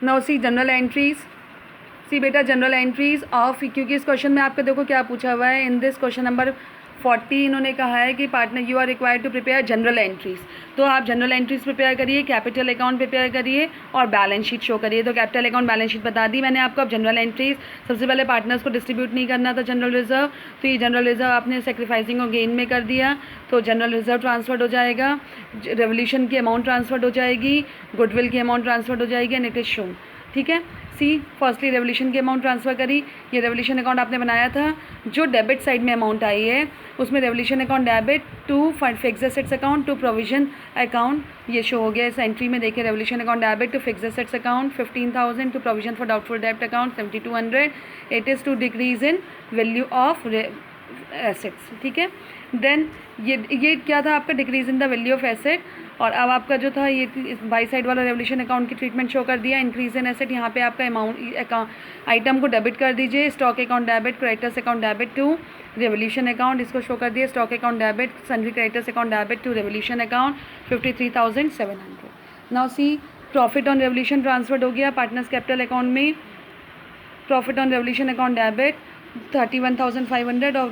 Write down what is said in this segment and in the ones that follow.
Now see general entries, सी बेटा general entries of, क्योंकि इस क्वेश्चन में आपको देखो क्या पूछा हुआ है, इन दिस क्वेश्चन नंबर 40 इन्होंने कहा है कि partner you are required to prepare general entries. तो आप जनरल एंट्रीज प्रिपेयर करिए, कैपिटल अकाउंट प्रिपेयर करिए और बैलेंस शीट शो करिए। तो कैपिटल अकाउंट बैलेंस शीट बता दी मैंने आपको। अब जनरल एंट्रीज, सबसे पहले पार्टनर्स को डिस्ट्रीब्यूट नहीं करना था जनरल रिजर्व, तो ये जनरल रिजर्व आपने सेक्रीफाइसिंग और गेन में कर दिया, तो जनरल रिजर्व ट्रांसफर्ड हो जाएगा, रेवोल्यूशन की अमाउंट ट्रांसफर्ड हो जाएगी, गुडविल की अमाउंट ट्रांसफर्ड हो जाएगी एंड इट इज शोन। ठीक है, सी फर्स्टली रेवोल्यूशन की अमाउंट ट्रांसफ़र करी, ये रेवोल्यूशन अकाउंट आपने बनाया था। जो डेबिट साइड में अमाउंट आई है उसमें revaluation account debit to fixed assets account to provision account, ये शो हो गया इस एंट्री में। देखिए revaluation account debit to fixed assets account 15,000 to provision for doubtful डेब्ट account 7,200, it is to decrease in value of assets. ठीक है, then ये क्या था आपका, decrease in the value of asset. और अब आपका जो था ये बाई साइड वाला रेवोल्यूशन अकाउंट की ट्रीटमेंट शो कर दिया, इंक्रीज इन एसेट, यहाँ पे आपका अमाउंट आइटम को डेबिट कर दीजिए, stock account debit, creditors account debit to revolution account, इसको शो कर दिया, stock account debit, sundry creditors account debit to revolution account 53,700। Now see profit on revolution transferred हो गया पार्टनर्स कैपिटल अकाउंट में, profit on revolution account debit 31,500 और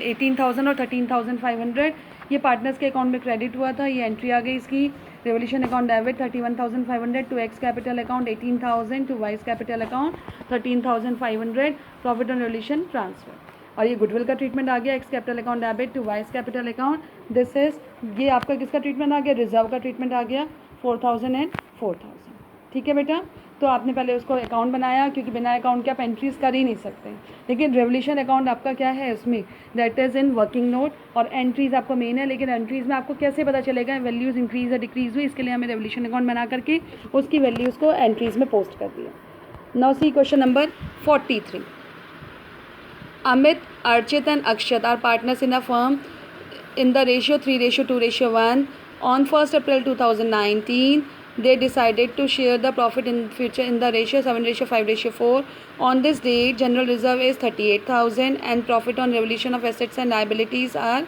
18,000 और 13,500, ये partners के अकाउंट में क्रेडिट हुआ था, ये एंट्री आ गई इसकी। Revolution account debit 31,500 to X capital account 18,000 to Y's capital account 13,500, profit on revolution transfer. और ये गुडविल का ट्रीटमेंट आ गया, X capital account debit to Y's capital account, this is, ये आपका किसका ट्रीटमेंट आ गया, रिजर्व का ट्रीटमेंट आ गया 4,000 एंड 4,000। ठीक है बेटा, तो आपने पहले उसको अकाउंट बनाया, क्योंकि बिना अकाउंट के आप एंट्रीज कर ही नहीं सकते। लेकिन रेवोल्यूशन अकाउंट आपका क्या है उसमें, that is in working note, और एंट्रीज आपको मेन है। लेकिन एंट्रीज में आपको कैसे पता चलेगा वैल्यूज़ इंक्रीज या डिक्रीज हुई, इसके लिए हमें रेवोल्यूशन अकाउंट बना करके उसकी वैल्यूज़ को एंट्रीज में पोस्ट कर दिया। Now see question number 43, Amit, Archit and Akshat are partners in a firm in the ratio 3:2:1 on 1st April 2019. They decided to share the profit in future in the ratio 7:5:4. On this date, general reserve is 38,000 and profit on revaluation of assets and liabilities are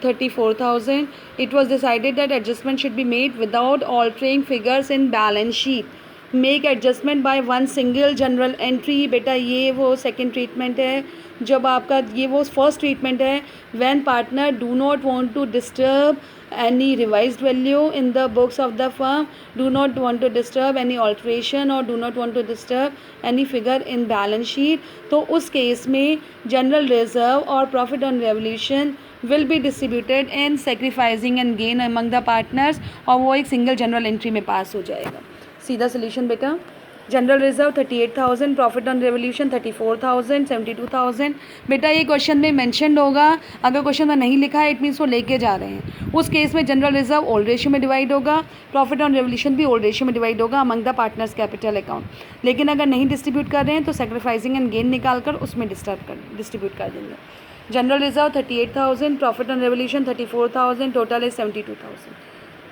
34,000. It was decided that adjustment should be made without altering figures in balance sheet. Make adjustment by one single general entry. बेटा ये वो second treatment है, जब आपका ये वो first treatment है, when partner do not want to disturb any revised value in the books of the firm, do not want to disturb any alteration or do not want to disturb any figure in balance sheet, तो उस case में general reserve और profit on revaluation will be distributed and sacrificing and gain among the partners, और वो एक single general entry में पास हो जाएगा। सीधा सोल्यूशन बेटा, general reserve 38,000, profit on revaluation 34,000, 72,000। बेटा ये क्वेश्चन में मेंशन होगा, अगर क्वेश्चन में नहीं लिखा है इट मीन्स वो लेके जा रहे हैं। उस केस में जनरल रिजर्व ओल्ड रेशियो में डिवाइड होगा, प्रॉफिट ऑन रेवोल्यूशन भी ओल्ड रेशियो में डिवाइड होगा among the partners capital account. लेकिन अगर नहीं डिस्ट्रीब्यूट कर रहे हैं तो सेक्रीफाइसिंग एंड गेन निकाल कर उसमें डिस्ट्रीब्यूट कर देंगे। General reserve 38,000, profit on revaluation 34,000, total is 72,000।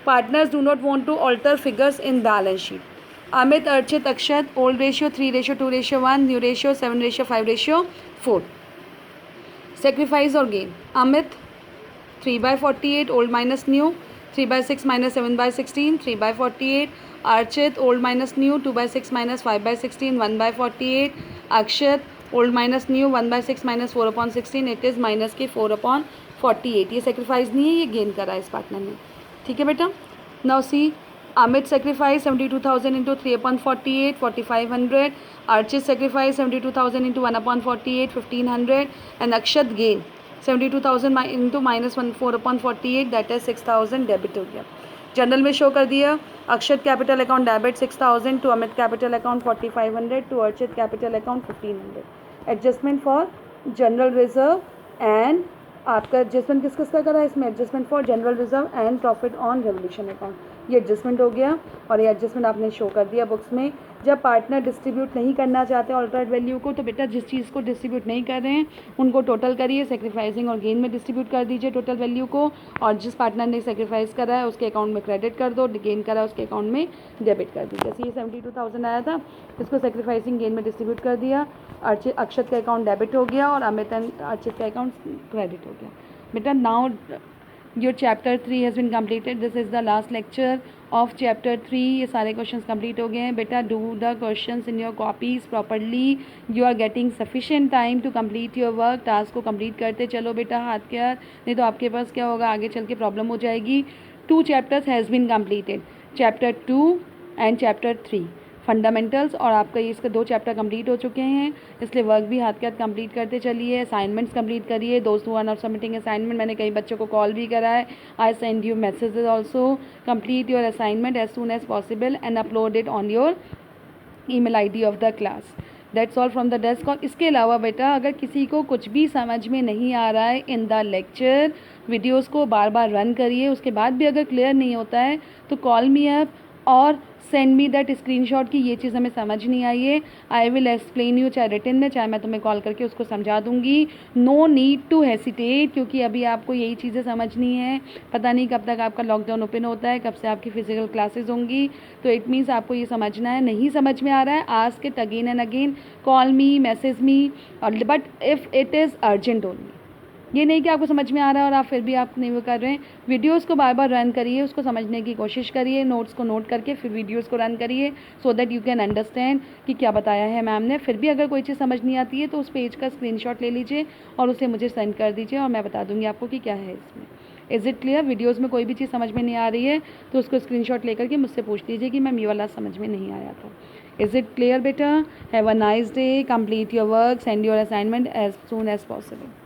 Partners do not want to alter figures in balance sheet. Amit, Archit, Akshat, old ratio 3:2:1, new ratio 7:5:4। Sacrifice और gain, Amit 3/48, old minus new 3/6 - 7/16, 3/48। Archit, old minus new 2/6 - 5/16, 1/48। Akshat, old minus new 1/6 - 4/16, it is minus के 4/48। ये sacrifice नहीं है, ये gain करा है इस partner ने। ठीक है बेटा, now see Amit sacrifice 72,000 into 3/48, 4,500. Archit sacrifice 72,000 into 1/48, 1,500. And Akshat gain 72,000 into -4/48, that is 6,000 debit हो गया। जनरल में शो कर दिया, Akshat capital account debit 6,000 to Amit capital account 4,500 to Archit capital account 1,500। Adjustment for general reserve and आपका adjustment किस किसका करा है इसमें, adjustment for general reserve and profit on revolution account, ये एडजस्टमेंट हो गया और ये एडजस्टमेंट आपने शो कर दिया बुक्स में। जब पार्टनर डिस्ट्रीब्यूट नहीं करना चाहते ऑल्टर्ड वैल्यू को, तो बेटा जिस चीज़ को डिस्ट्रीब्यूट नहीं कर रहे हैं उनको टोटल करिए, सेक्रीफाइसिंग और गेन में डिस्ट्रीब्यूट कर दीजिए टोटल वैल्यू को, और जिस पार्टनर ने सेक्रीफाइस करा है उसके अकाउंट में क्रेडिट कर दो, गेन करा है उसके अकाउंट में डेबिट कर दीजिए। जैसे ये 72,000 आया था, इसको सेक्रीफाइसिंग गेन में डिस्ट्रीब्यूट कर दिया, अक्षत का अकाउंट डेबिट हो गया और अमित एंड अर्चित का अकाउंट क्रेडिट हो गया। बेटा now your chapter 3 has been completed. This is the last lecture of chapter 3 ये सारे क्वेश्चंस कंप्लीट हो गए हैं बेटा. Do the questions in your copies properly. You are getting sufficient time to complete your work. Task को complete करते चलो बेटा हाथ के हाथ, नहीं तो आपके पास क्या होगा, आगे चल के प्रॉब्लम हो जाएगी. 2 chapters has been completed, chapter 2 and chapter 3 fundamentals, और आपका ये इसके 2 चैप्टर कंप्लीट हो चुके हैं. इसलिए वर्क भी हाथ के हाथ कंप्लीट करते चलिए. असाइनमेंट्स कंप्लीट करिए. दोस्त who are not submitting assignment, मैंने कई बच्चों को कॉल भी करा है. I send you messages also. Complete your assignment as soon as possible and upload it on your email ID of the class. That's all from the desk. और इसके अलावा बेटा अगर किसी को कुछ भी समझ में नहीं आ रहा है इन द लेक्चर, वीडियोज़ को बार बार रन करिए. उसके बाद भी अगर क्लियर नहीं होता है तो कॉल मी अप और सेंड मी दैट स्क्रीनशॉट की ये चीज़ हमें समझ नहीं आई है. आई विल एक्सप्लेन यू, चाहे रिटन में चाहे मैं तुम्हें कॉल करके उसको समझा दूंगी. नो नीड टू हेसिटेट, क्योंकि अभी आपको यही चीज़ें समझनी है. पता नहीं कब तक आपका लॉकडाउन ओपन होता है, कब से आपकी फिजिकल क्लासेस होंगी. तो इट मीन्स आपको ये समझना है. नहीं समझ में आ रहा है, ask it again and again. Call me, message me, but if it is urgent only. ये नहीं कि आपको समझ में आ रहा है और आप फिर भी आप नहीं वो कर रहे हैं. वीडियोज़ को बार बार रन करिए, उसको समझने की कोशिश करिए, नोट्स को नोट करके फिर वीडियोज़ को रन करिए so that you can understand कि क्या बताया है मैम ने. फिर भी अगर कोई चीज़ समझ नहीं आती है तो उस पेज का स्क्रीनशॉट ले लीजिए और उसे मुझे सेंड कर दीजिए और मैं बता दूँगी आपको कि क्या है इसमें. Is it clear? वीडियोज़ में कोई भी चीज़ समझ में नहीं आ रही है तो उसको स्क्रीनशॉट लेकर के मुझसे पूछ लीजिए कि मैम ये वाला समझ में नहीं आया था. इज़ इट क्लियर बेटा? Have a nice day. Complete your work, send your assignment as soon as possible.